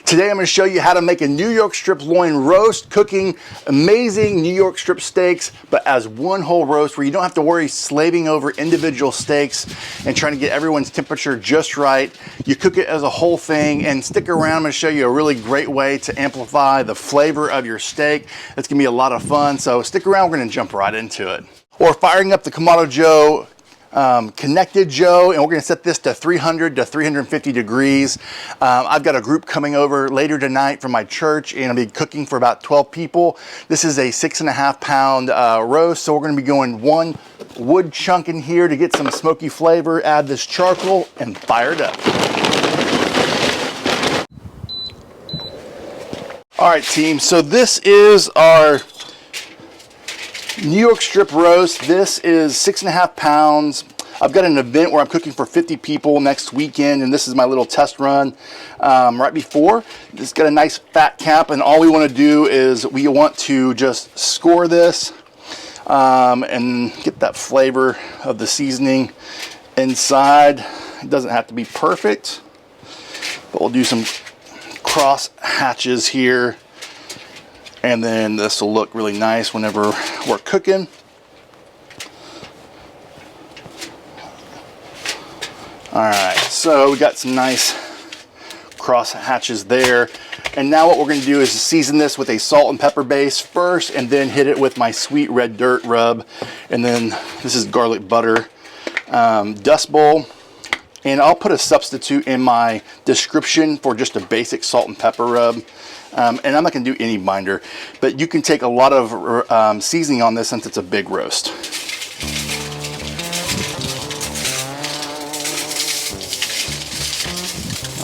Today I'm going to show you how to make a New York strip loin roast, cooking amazing New York strip steaks, but as one whole roast where you don't have to worry slaving over individual steaks and trying to get everyone's temperature just right. You cook it as a whole thing, and stick around. I'm going to show you a really great way to amplify the flavor of your steak. It's going to be a lot of fun, so stick around. We're going to jump right into it. Or firing up the Kamado Joe connected Joe, and we're going to set this to 300 to 350 degrees. I've got a group coming over later tonight from my church, and I'll be cooking for about 12 people. This is a 6.5 pound roast, so we're going to be going one wood chunk in here to get some smoky flavor. Add this charcoal and fire it up. All right, team, so this is our New York strip roast. This is 6.5 pounds. I've got an event where I'm cooking for 50 people next weekend, and this is my little test run right before. It's got a nice fat cap, and all we want to do is we want to just score this and get that flavor of the seasoning inside. It doesn't have to be perfect, but we'll do some cross hatches here. And then this will look really nice whenever we're cooking. All right, so we got some nice cross hatches there. And now what we're going to do is season this with a salt and pepper base first, and then hit it with my sweet red dirt rub. And then this is garlic butter dust bowl. And I'll put a substitute in my description for just a basic salt and pepper rub. And I'm not going to do any binder, but you can take a lot of seasoning on this since it's a big roast.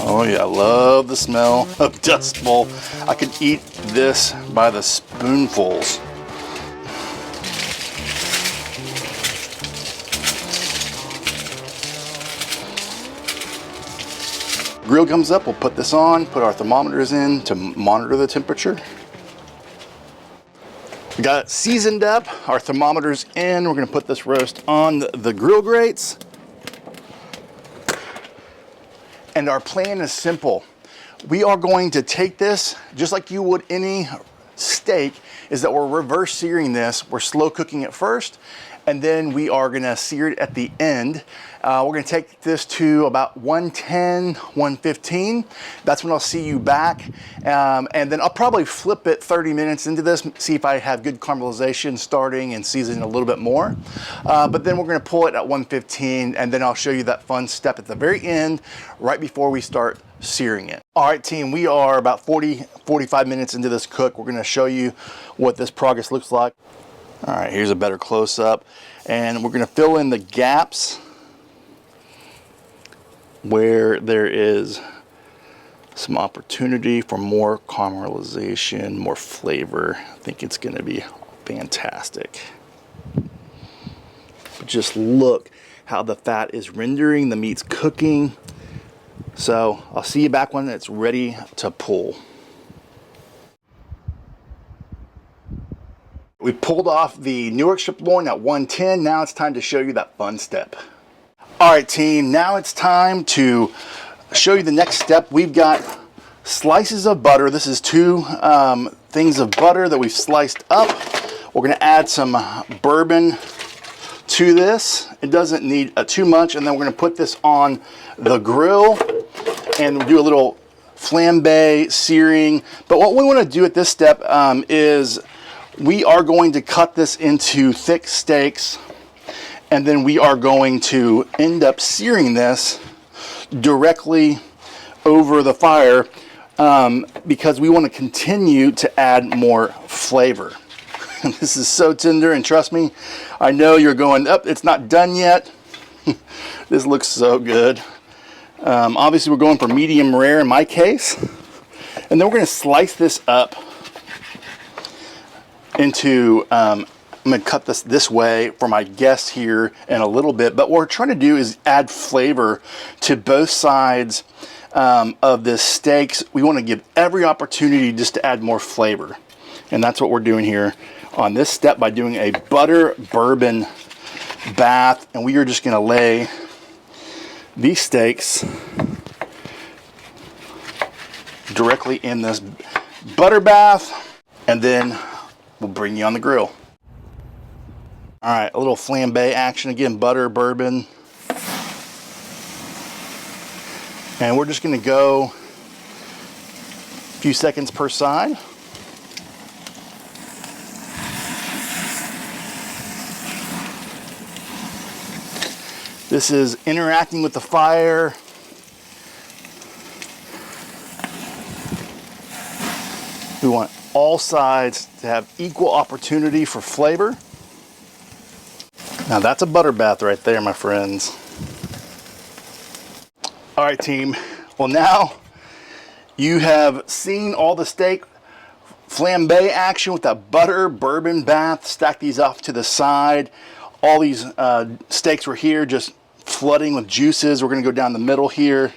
Oh yeah, I love the smell of dust bowl. I could eat this by the spoonfuls. Grill comes up, we'll put this on, put our thermometers in to monitor the temperature. We got it seasoned up, our thermometers in. We're going to put this roast on the grill grates. And our plan is simple. We are going to take this, just like you would any steak, is that we're reverse searing this. We're slow cooking it first, and then we are going to sear it at the end. We're going to take this to about 110, 115. That's when I'll see you back. And then I'll probably flip it 30 minutes into this, see if I have good caramelization starting and seasoning a little bit more. But then we're going to pull it at 115, and then I'll show you that fun step at the very end, right before we start searing it. All right, team, we are about 45 minutes into this cook. We're going to show you what this progress looks like. All right, here's a better close-up, and we're going to fill in the gaps where there is some opportunity for more caramelization, more flavor. I think it's going to be fantastic. But just look how the fat is rendering, the meat's cooking. So I'll see you back when it's ready to pull. We pulled off the New York strip loin at 110. Now it's time to show you that fun step. All right, team, now it's time to show you the next step. We've got slices of butter. This is two things of butter that we've sliced up. We're going to add some bourbon to this. It doesn't need too much. And then we're going to put this on the grill and do a little flambe searing. But what we want to do at this step is we are going to cut this into thick steaks, and then we are going to end up searing this directly over the fire because we want to continue to add more flavor. This is so tender, and trust me, I know you're going, oh, it's not done yet. This looks so good. Obviously, we're going for medium rare in my case. And then we're going to slice this up into, I'm going to cut this way for my guests here in a little bit. But what we're trying to do is add flavor to both sides of this steaks. We want to give every opportunity just to add more flavor. And that's what we're doing here on this step by doing a butter bourbon bath. And we are just going to lay these steaks directly in this butter bath, and then we'll bring you on the grill. All right, a little flambe action again, butter, bourbon. And we're just gonna go a few seconds per side. This is interacting with the fire. We want all sides to have equal opportunity for flavor. Now that's a butter bath right there, my friends. All right, team. Well, now you have seen all the steak flambe action with that butter bourbon bath. Stack these off to the side. All these steaks were here just flooding with juices. We're gonna go down the middle here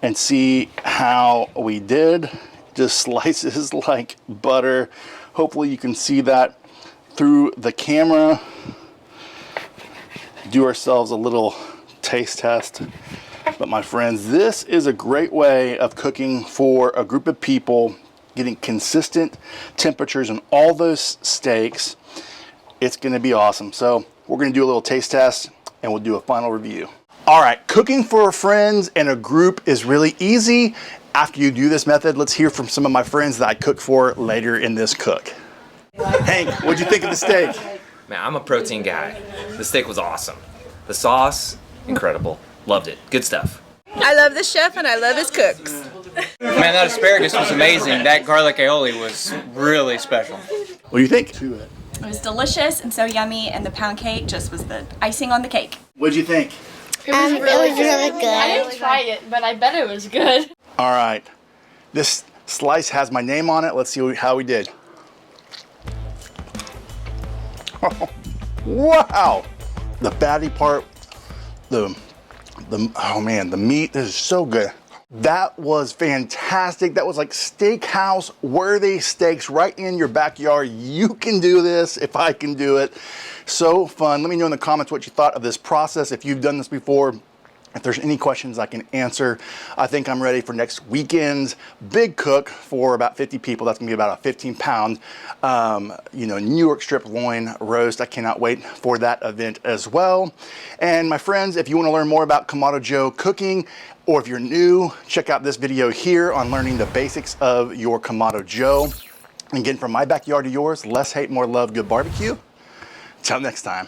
and see how we did. Just slices like butter. Hopefully you can see that through the camera. Do ourselves a little taste test. But my friends, this is a great way of cooking for a group of people, getting consistent temperatures on all those steaks. It's gonna be awesome. So we're gonna do a little taste test and we'll do a final review. All right, cooking for friends and a group is really easy. After you do this method, let's hear from some of my friends that I cook for later in this cook. Hank, what'd you think of the steak? Man, I'm a protein guy. The steak was awesome. The sauce, incredible. Loved it. Good stuff. I love the chef and I love his cooks. Man, that asparagus was amazing. That garlic aioli was really special. What do you think? It was delicious and so yummy, and the pound cake just was the icing on the cake. What'd you think? It was really good. I didn't try it, but I bet it was good. All right, this slice has my name on it. Let's see how we did. Wow! The fatty part, oh man, the meat is so good. That was fantastic. That was like steakhouse worthy steaks right in your backyard. You can do this if I can do it. So fun. Let me know in the comments what you thought of this process. If you've done this before, if there's any questions I can answer. I think I'm ready for next weekend's big cook for about 50 people. That's gonna be about a 15-pound, New York strip loin roast. I cannot wait for that event as well. And my friends, if you wanna learn more about Kamado Joe cooking, or if you're new, check out this video here on learning the basics of your Kamado Joe. And again, from my backyard to yours, less hate, more love, good barbecue. Till next time.